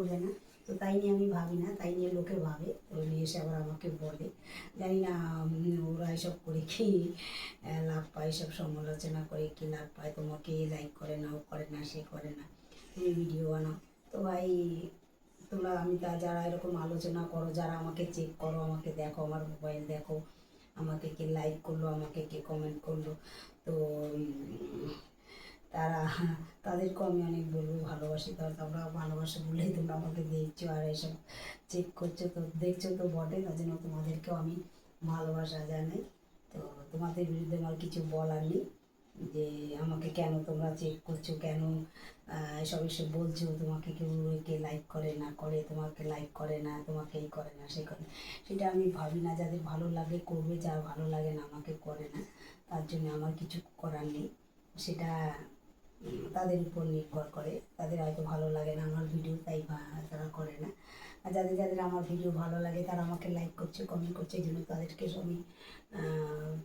করবে না, তো তাই নিয়ে আমি ভাবি না, তাই নিয়ে লোকে ভাবে, তো নিয়ে এসে আবার আমাকে বলে। জানি না ওরা এসব করে কি লাভ পায়, এসব সমালোচনা করে কি লাভ পায়, তোমাকে লাইক করে না, ও করে না, সে করে না, তুমি ভিডিও বানাও। তো ভাই তোমরা, আমি তা যারা এরকম আলোচনা করো, যারা আমাকে চেক করো, আমাকে দেখো, আমার মোবাইল দেখো, আমাকে কে লাইক করলো, আমাকে কে কমেন্ট করলো, তো তারা, তাদেরকেও আমি অনেক বলবো ভালোবাসি। তাহলে তোমরা ভালোবাসা বলেই তোমরা আমাকে দেখছো আর এসব চেক করছো, তো দেখছো তো বটে, তার জন্য তোমাদেরকেও আমি ভালোবাসা জানাই। তো তোমাদের বিরুদ্ধে আমার কিছু বলার নেই, যে আমাকে কেন তোমরা চেক করছো, কেন এসব এসে বলছো, তোমাকে কেউ কে লাইক করে না করে, তোমাকে লাইক করে না, তোমাকে এই করে না, সে করে, সেটা আমি ভাবি না। যাদের ভালো লাগে করবে, যার ভালো লাগে না আমাকে করে না, তার জন্য আমার কিছু করার নেই। সেটা তাদের উপর নির্ভর করে, তাদের হয়তো ভালো লাগে না আমার ভিডিও, তাই তারা করে না। আর যাদের যাদের আমার ভিডিও ভালো লাগে তারা আমাকে লাইক করছে, কমেন্ট করছে, এই জন্য তাদেরকে আমি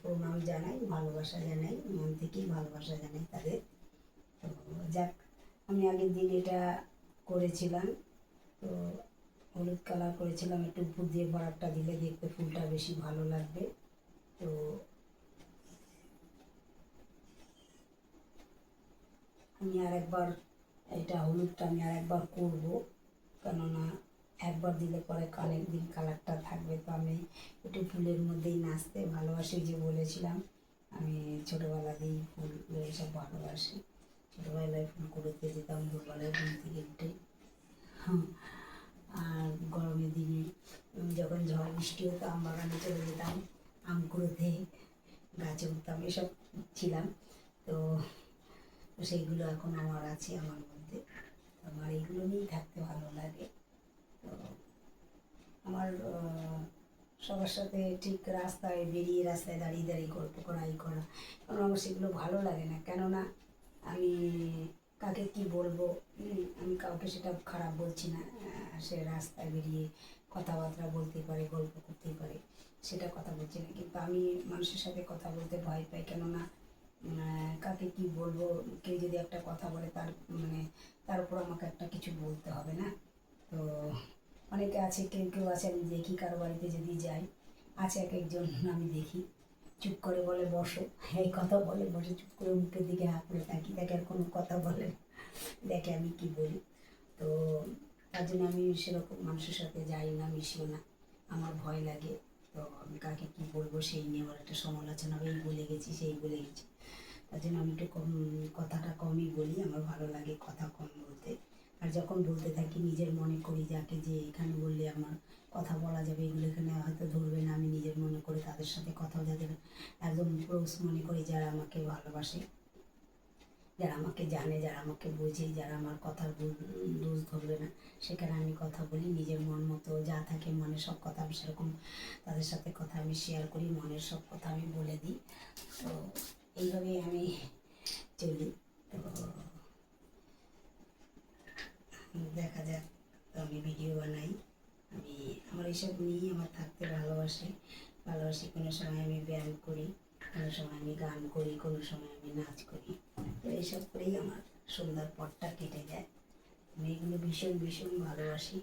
প্রণাম জানাই, ভালোবাসা জানাই, মন থেকেই ভালোবাসা জানাই তাদের। তো যাক, আমি আগের দিন এটা করেছিলাম, তো হলুদ কালার করেছিলাম, একটু উপর দিয়ে বরাবটা দিলে দেখতে ফুলটা বেশি ভালো লাগবে। তো আমি আর একবার এটা হলুদটা আমি আর একবার করবো, কেননা একবার দিলে পরে অনেক দিন কালারটা থাকবে। তো আমি একটু ফুলের মধ্যেই নাচতে ভালোবাসি, যে বলেছিলাম আমি ছোটোবেলাতেই ফুল এসব ভালোবাসি। ছোটোবেলায় ফুল কুড়োতে যেতাম ভোরবেলায় ঘুম থেকে উঠে। আর গরমের দিনে যখন ঝড় বৃষ্টি হতো আম বাগানে চলে যেতাম, আম কুড়োতে, গাছে উঠতাম, এসব ছিলাম। তো সেইগুলো এখন আমার আছে আমার মধ্যে, আমার এইগুলো নিয়েই থাকতে ভালো লাগে। তো আমার সবার সাথে ঠিক রাস্তায় বেরিয়ে, রাস্তায় দাঁড়িয়ে দাঁড়িয়ে গল্প করা, এই করা, কারণ আমার সেগুলো ভালো লাগে না। কেননা আমি কাকে কি বলবো, আমি কাউকে সেটা খারাপ বলছি না, সে রাস্তায় বেরিয়ে কথাবার্তা বলতে পারে, গল্প করতে পারে, সেটা কথা বলছি না। কিন্তু আমি মানুষের সাথে কথা বলতে ভয় পাই, কেননা কাকে কি বলবো, কেউ যদি একটা কথা বলে তার তার উপর আমাকে একটা কিছু বলতে হবে না। তো অনেকে আছে, কেউ কেউ আছে, আমি দেখি কারো বাড়িতে যদি যাই, আছে এক একজন আমি দেখি চুপ করে বলে বসো, এই কথা বলে বসে, চুপ করে মুখের দিকে হাঁ করে তাকিয়ে দেখে, আর কোনো কথা বলে না, দেখে আমি কি বলি। তো তার জন্য আমি সেরকম মানুষের সাথে যাই না, মিশিও না, আমার ভয় লাগে। তো আমি কাকে কী বলবো সেই নিয়ে আমার একটা সমালোচনা হবে, এই বলে গেছি, সেই বলে গেছি, তার জন্য আমি একটু কম, কথাটা কমই বলি, আমার ভালো লাগে কথা কম বলতে। আর যখন বলতে থাকি নিজের মনে করি যাকে যে এখানে বললে আমার কথা বলা যাবে, এগুলো এখানে হয়তো ধরবে না, আমি নিজের মনে করে তাদের সাথে কথা, যাদের একদম ক্লোজ মনে করি, যারা আমাকে ভালোবাসে, যারা আমাকে জানে, যারা আমাকে বোঝে, যারা আমার কথার দোষ ধরবে না, সেখানে আমি কথা বলি নিজের মন মতো, যা থাকে মনে সব কথা আমি সেরকম তাদের সাথে কথা আমি শেয়ার করি, মনের সব কথা আমি বলে দিই। তো এইভাবেই আমি চলি। তো দেখা যাক, তো আমি ভিডিও বানাই, আমি আমার এইসব নিয়েই আমার থাকতে ভালোবাসি। কোনো সময় আমি ব্যায়াম করি, কোনো সময় আমি গান করি, কোনো সময় আমি নাচ করি। তো এইসব করেই আমার সন্ধ্যার পরটা কেটে যায়। আমি এগুলো ভীষণ ভীষণ ভালোবাসি,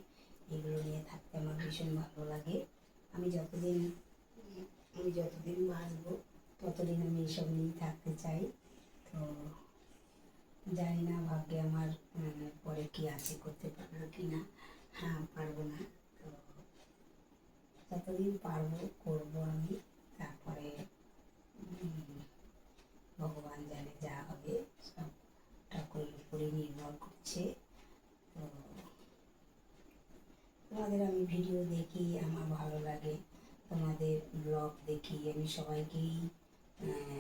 এগুলো নিয়ে থাকতে আমার ভীষণ ভালো লাগে। আমি যতদিন বাঁচবো ততদিন আমি এইসব নিয়েই থাকতে চাই। তো জানি না ভাগ্যে আমার পরে কি আছে, করতে পারবো কি না, হ্যাঁ পারবো না। তো যতদিন পারবো করবো আমি, তারপরে ভগবান জানে যা হবে, সব ঠাকুরের উপরে নির্ভর করছে। তো তোমাদের আমি ভিডিও দেখি, আমার ভালো লাগে, তোমাদের ব্লগ দেখি, আমি সবাইকেই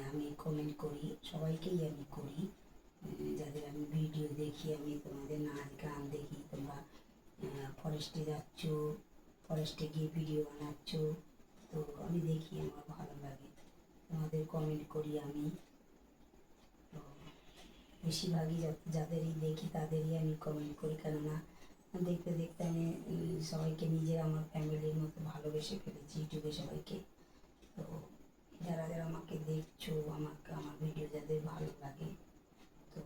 আমি কমেন্ট করি, সবাইকেই আমি করি, যাদের আমি ভিডিও দেখি, আমি তোমাদের নাচ গান দেখি, তোমরা ফরেস্টে যাচ্ছ, ফরেস্টে গিয়ে ভিডিও বানাচ্ছ, তো আমি দেখি, আমার ভালো লাগে, তোমাদের কমেন্ট করি আমি। তো বেশিরভাগই যাদেরই দেখি তাদেরই আমি কমেন্ট করি, কেননা দেখতে দেখতে আমি সবাইকে নিজের আমার ফ্যামিলির মতো ভালোবেসে ফেলেছি ইউটিউবে সবাইকে। তো যারা যারা আমাকে দেখছো, আমাকে আমার ভিডিও যাদের ভালো লাগে, তো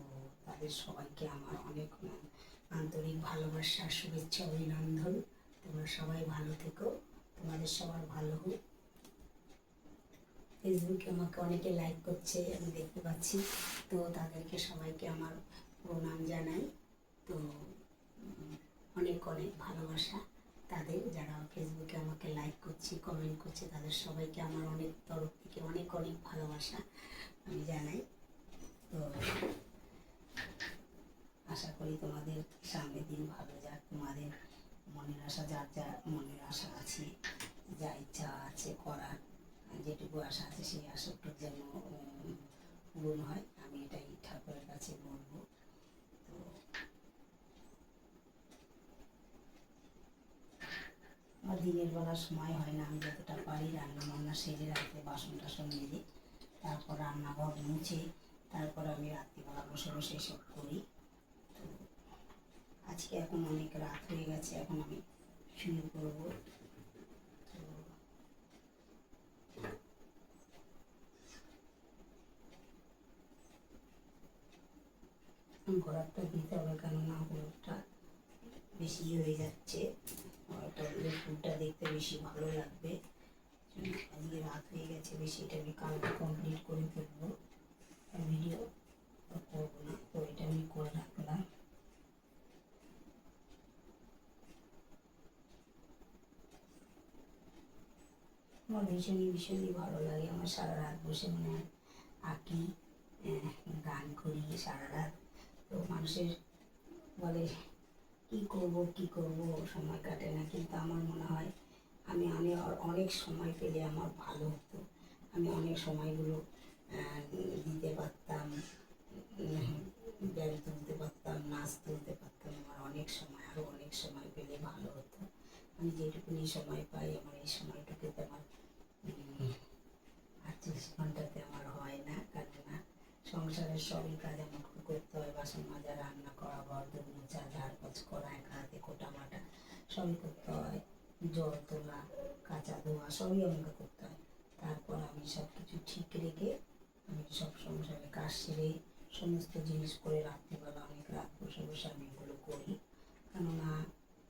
তাদের সবাইকে আমার অনেক আন্তরিক ভালোবাসা, শুভেচ্ছা, অভিনন্দন। তোমরা সবাই ভালো থেকো, তোমাদের সবার ভালো হোক। ফেসবুকে আমাকে অনেকে লাইক করছে, আমি দেখতে পাচ্ছি, তো তাদেরকে সবাইকে আমার প্রণাম জানাই। তো অনেক অনেক ভালোবাসা তাদের, যারা ফেসবুকে আমাকে লাইক করছে, কমেন্ট করছে, তাদের সবাইকে আমার অনেক তরফ থেকে অনেক অনেক ভালোবাসা আমি জানাই। তো আশা করি তোমাদের সামনের দিন ভালো যাক, তোমাদের মনের আশা, যার যা মনের আশা আছে, যা ইচ্ছা আছে করার, যেটুকু আশা আছে সেই আশাটুকু যেন পূরণ হয়, আমি এটাই ঠাকুরের কাছে বলবো। তো আমার দিনের বেলা সময় হয় না, আমি যতটা পারি রান্না বান্না সেরে রাখতে, বাসন টাসন মেজে, তারপর রান্নাঘর মুছে, তারপর আমি রাত্রিবেলা বসে বসে এসব করি। তো আজকে এখন অনেক রাত হয়ে গেছে, এখন আমি শুয়ে পড়বো। ঘোরাটা দিতে হবে, কেননা হলুদটা বেশি হয়ে যাচ্ছে, ফুলটা দেখতে বেশি ভালো লাগবে। আজকে রাত হয়ে গেছে বেশি, এটা আমি কালকে কমপ্লিট করে ফেলবো, ভিডিও করবো না, তো এটা আমি করে রাখলাম। আমার ভীষণই ভীষণই ভালো লাগে, আমার সারা রাত বসে মনে হয় আঁকি, গান করি সারা রাত। তো মানুষের বলে কী করবো কী করবো, সময় কাটে না, কিন্তু আমার মনে হয় আমি অনেক সময় পেলে আমার ভালো হতো, আমি অনেক সময়গুলো দিতে পারতাম, ব্যায়াম তুলতে পারতাম, নাচ তুলতে পারতাম, আমার অনেক সময়, আরও অনেক সময় পেলে ভালো হতো। আমি যেটুকুনি সময় পাই, আমার এই সময়টুকুতে আমার 38 ঘন্টাতে আমার হয় না, কেননা সংসারের সবই কাজ আমাকে করতে হয়, বাসন মাজা, রান্না করা, ঘর দোর মোছা, ঝাড়পোছ করা, একা হাতে কোটা মাটা সবই করতে হয়, জল তোলা, কাঁচা ধোয়া সবই আমাকে করতে হয়। তারপর আমি সব কিছু ঠিক রেখে আমি সব সংসারে কাজ সেরে সমস্ত জিনিস করে রাত্রিবেলা অনেক রাত বসে বসে আমি এগুলো করি, কেননা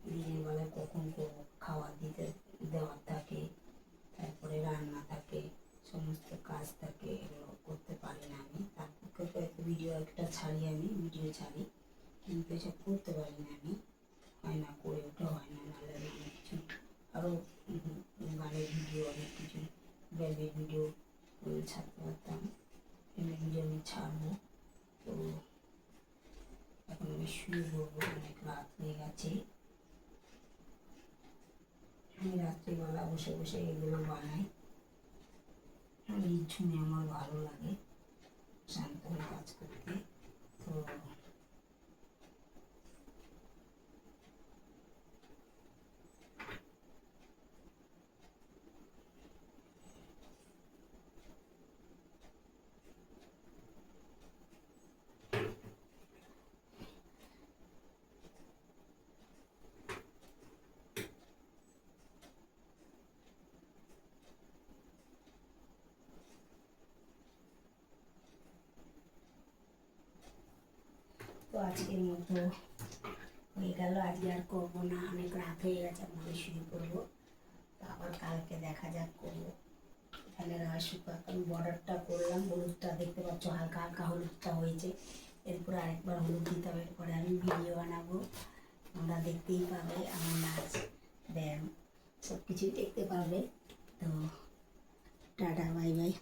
দিনের বেলায় কখন করবো, খাওয়া দিতে দেওয়ার থাকে, তারপরে রান্না থাকে, সমস্ত কাজ থাকে, এগুলো করতে পারি না আমি। তার পক্ষে তো একটা ভিডিও একটা ছাড়ি, আমি ভিডিও ছাড়ি, কিন্তু এসব করতে পারি না আমি, হয় না, করে ওঠা হয় না। নাহলে আমি অনেক কিছু আরও গানের ভিডিও, অনেক কিছু ব্যাগের ভিডিও ছাড়তে পারতাম, এমনি ভিডিও আমি ছাড়বো। তো এখন আমি শুয়ে পড়বো, অনেক রাত হয়ে গেছে। আমি রাত্রিবেলা বসে বসে এগুলো বানাই, শুনে আমার ভালো লাগে, শান্ত হয়ে কাজ করতে। তো তো আজকের মতো হয়ে গেল, আজকে আর করবো না, অনেক রাত হয়ে গেছে, আমি শুয়ে পড়বো। তো আবার কালকে দেখা যাক করবো। এখানে এখন বর্ডারটা করলাম, হলুদটা দেখতে পাচ্ছ, হালকা হালকা হলুদটা হয়েছে, এরপরে আরেকবার হলুদ দিতে হবে, এরপরে আমি ভিডিও বানাবো, তোমরা দেখতেই পাবে, আমার নাচ, ব্যায়াম সব কিছুই দেখতে পাবে। তো টাটা, বাই বাই।